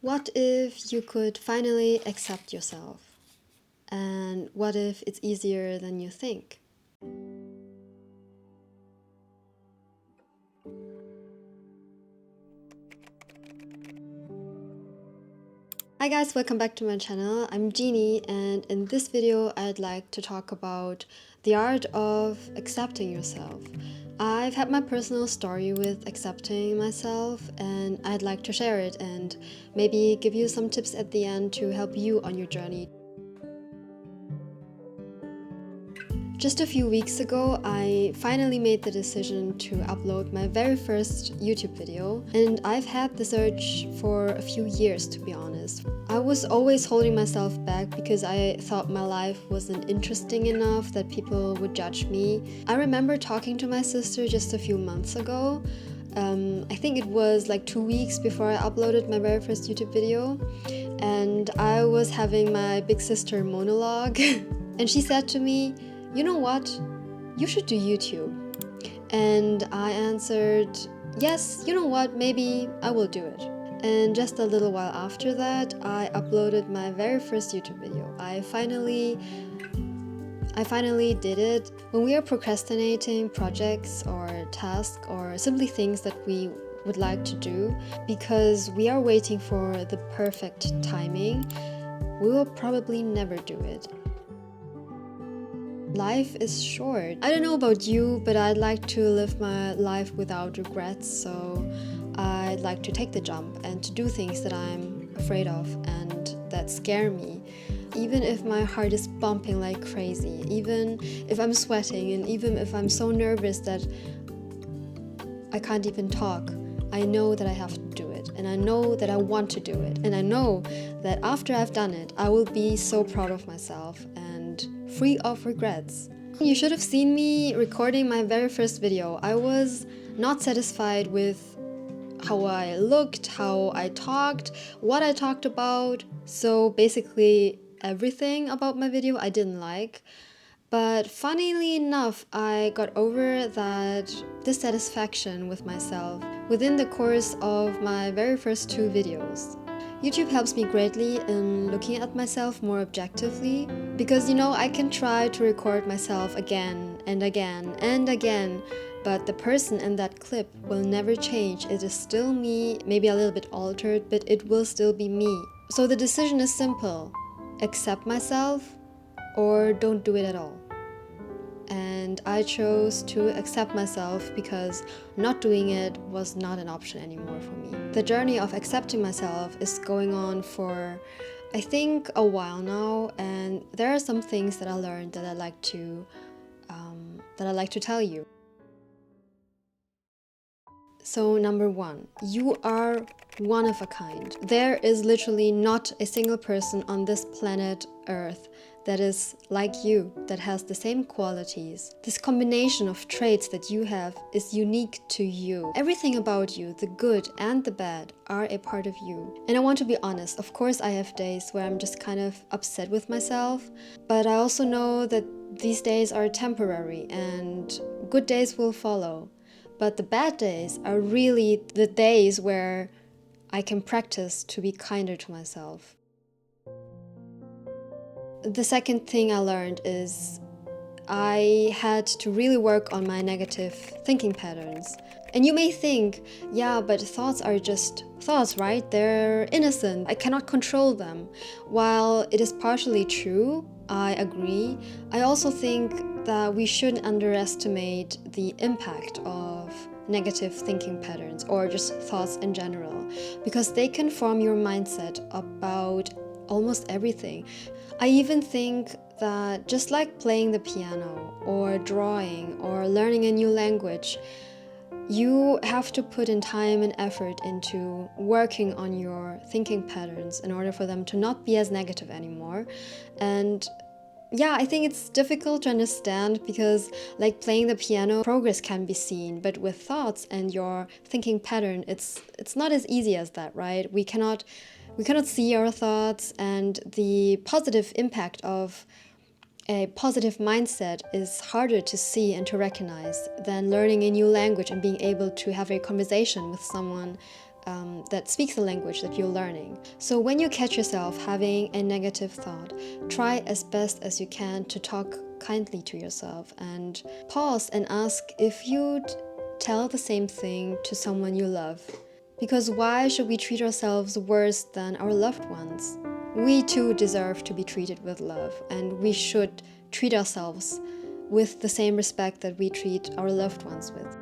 What if you could finally accept yourself? And what if it's easier than you think? Hi guys, welcome back to my channel. I'm Jini, and in this video I'd like to talk about the art of accepting yourself. I've had my personal story with accepting myself, and I'd like to share it and maybe give you some tips at the end to help you on your journey. Just a few weeks ago, I finally made the decision to upload my very first YouTube video, and I've had this urge for a few years, to be honest. I was always holding myself back because I thought my life wasn't interesting enough that people would judge me. I remember talking to my sister just a few months ago. I think it was like 2 weeks before I uploaded my very first YouTube video, and I was having my big sister monologue, and she said to me, "You know what? You should do YouTube." And I answered, "Yes, you know what? Maybe I will do it." And just a little while after that, I uploaded my very first YouTube video. I finally did it. When we are procrastinating projects or tasks or simply things that we would like to do because we are waiting for the perfect timing, we will probably never do it. Life is short. I don't know about you, but I'd like to live my life without regrets, so I'd like to take the jump and to do things that I'm afraid of and that scare me. Even if my heart is bumping like crazy, even if I'm sweating, and even if I'm so nervous that I can't even talk, I know that I have to do it, and I know that I want to do it, and I know that after I've done it, I will be so proud of myself and free of regrets. You should have seen me recording my very first video. I was not satisfied with how I looked, how I talked, what I talked about. So basically everything about my video I didn't like. But funnily enough, I got over that dissatisfaction with myself within the course of my very first 2 videos. YouTube helps me greatly in looking at myself more objectively because, I can try to record myself again and again and again, but the person in that clip will never change. It is still me, maybe a little bit altered, but it will still be me. So the decision is simple: accept myself or don't do it at all. And I chose to accept myself because not doing it was not an option anymore for me. The journey of accepting myself is going on for, I think, a while now, and there are some things that I learned that I like to tell you. So number 1, you are one of a kind. There is literally not a single person on this planet Earth that is like you, that has the same qualities. This combination of traits that you have is unique to you. Everything about you, the good and the bad, are a part of you. And I want to be honest, of course I have days where I'm just kind of upset with myself, but I also know that these days are temporary and good days will follow. But the bad days are really the days where I can practice to be kinder to myself. The second thing I learned is I had to really work on my negative thinking patterns. And you may think, yeah, but thoughts are just thoughts, right? They're innocent. I cannot control them. While it is partially true, I agree. I also think that we shouldn't underestimate the impact of negative thinking patterns or just thoughts in general, because they can form your mindset about almost everything. I even think that just like playing the piano or drawing or learning a new language, you have to put in time and effort into working on your thinking patterns in order for them to not be as negative anymore. And yeah, I think it's difficult to understand because, like playing the piano, progress can be seen, but with thoughts and your thinking pattern, it's not as easy as that, right? We cannot see our thoughts, and the positive impact of a positive mindset is harder to see and to recognize than learning a new language and being able to have a conversation with someone that speaks the language that you're learning. So when you catch yourself having a negative thought, try as best as you can to talk kindly to yourself and pause and ask if you'd tell the same thing to someone you love. Because why should we treat ourselves worse than our loved ones? We too deserve to be treated with love, and we should treat ourselves with the same respect that we treat our loved ones with.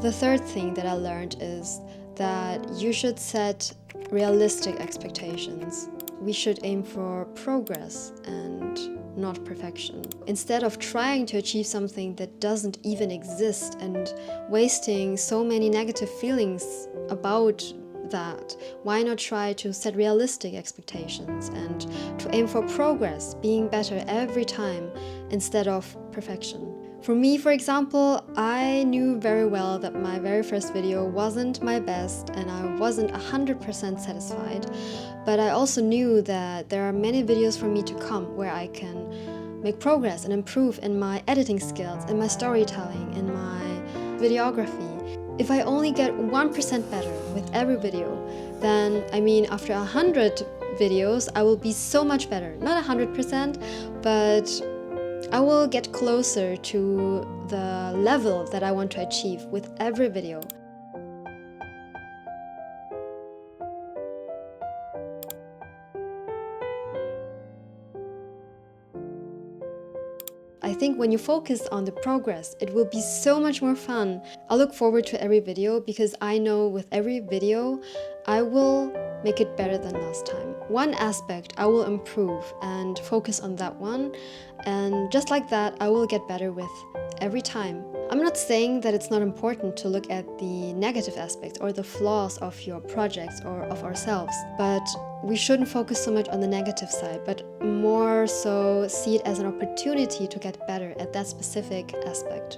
The third thing that I learned is that you should set realistic expectations. We should aim for progress and not perfection. Instead of trying to achieve something that doesn't even exist and wasting so many negative feelings about that, why not try to set realistic expectations and to aim for progress, being better every time instead of perfection? For me, for example, I knew very well that my very first video wasn't my best and I wasn't 100% satisfied, but I also knew that there are many videos for me to come where I can make progress and improve in my editing skills, in my storytelling, in my videography. If I only get 1% better with every video, then after 100 videos, I will be so much better. Not 100%, but I will get closer to the level that I want to achieve with every video. I think when you focus on the progress, it will be so much more fun. I look forward to every video because I know with every video, I will make it better than last time. One aspect I will improve and focus on that one, and just like that, I will get better with every time. I'm not saying that it's not important to look at the negative aspects or the flaws of your projects or of ourselves, but we shouldn't focus so much on the negative side, but more so see it as an opportunity to get better at that specific aspect.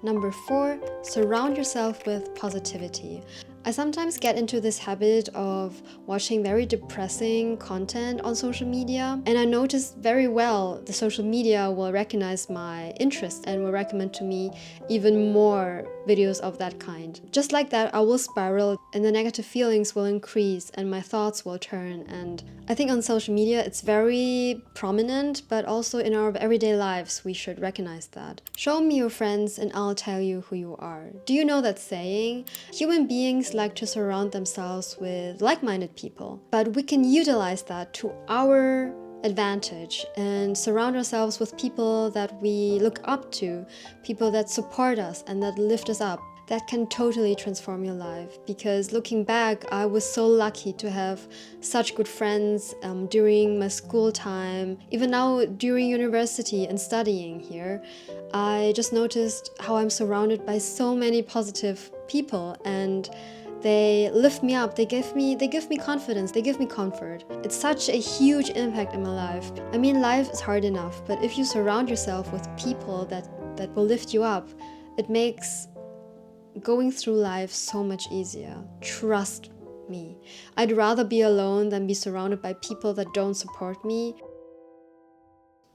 Number 4, surround yourself with positivity. I sometimes get into this habit of watching very depressing content on social media, and I notice very well the social media will recognize my interest and will recommend to me even more videos of that kind. Just like that, I will spiral and the negative feelings will increase and my thoughts will turn. And I think on social media it's very prominent, but also in our everyday lives we should recognize that. Show me your friends and I'll tell you who you are. Do you know that saying? Human beings like to surround themselves with like-minded people, but we can utilize that to our advantage and surround ourselves with people that we look up to, people that support us and that lift us up. That can totally transform your life, because looking back, I was so lucky to have such good friends during my school time. Even now during university and studying here, I just noticed how I'm surrounded by so many positive people, and they lift me up, they give me confidence, they give me comfort. It's such a huge impact in my life. Life is hard enough, but if you surround yourself with people that will lift you up, it makes going through life so much easier. Trust me. I'd rather be alone than be surrounded by people that don't support me.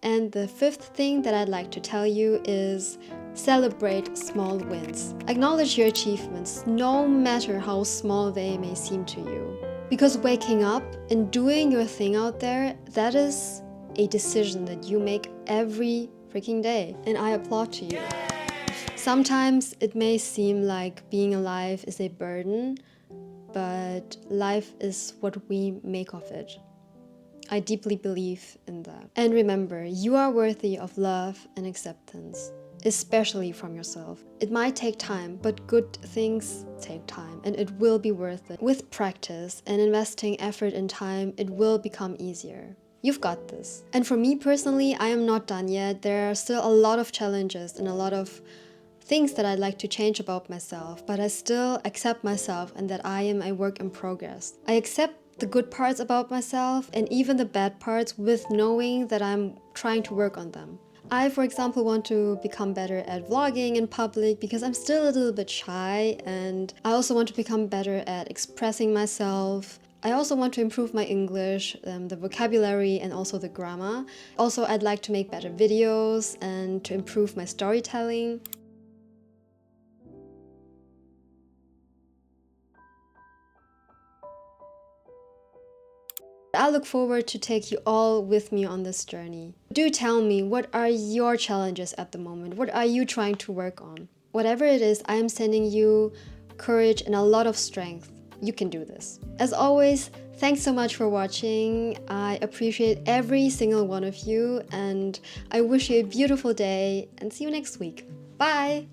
And the 5th thing that I'd like to tell you is celebrate small wins. Acknowledge your achievements, no matter how small they may seem to you. Because waking up and doing your thing out there, that is a decision that you make every freaking day. And I applaud to you. Sometimes it may seem like being alive is a burden, but life is what we make of it. I deeply believe in that. And remember, you are worthy of love and acceptance, especially from yourself. It might take time, but good things take time, and it will be worth it. With practice and investing effort and time, it will become easier. You've got this. And for me personally, I am not done yet. There are still a lot of challenges and a lot of things that I'd like to change about myself, but I still accept myself and that I am a work in progress. I accept the good parts about myself and even the bad parts with knowing that I'm trying to work on them. I, for example, want to become better at vlogging in public because I'm still a little bit shy, and I also want to become better at expressing myself. I also want to improve my English, the vocabulary and also the grammar. Also, I'd like to make better videos and to improve my storytelling. I look forward to take you all with me on this journey. Do tell me, what are your challenges at the moment? What are you trying to work on? Whatever it is, I am sending you courage and a lot of strength. You can do this. As always, thanks so much for watching. I appreciate every single one of you, and I wish you a beautiful day and see you next week. Bye!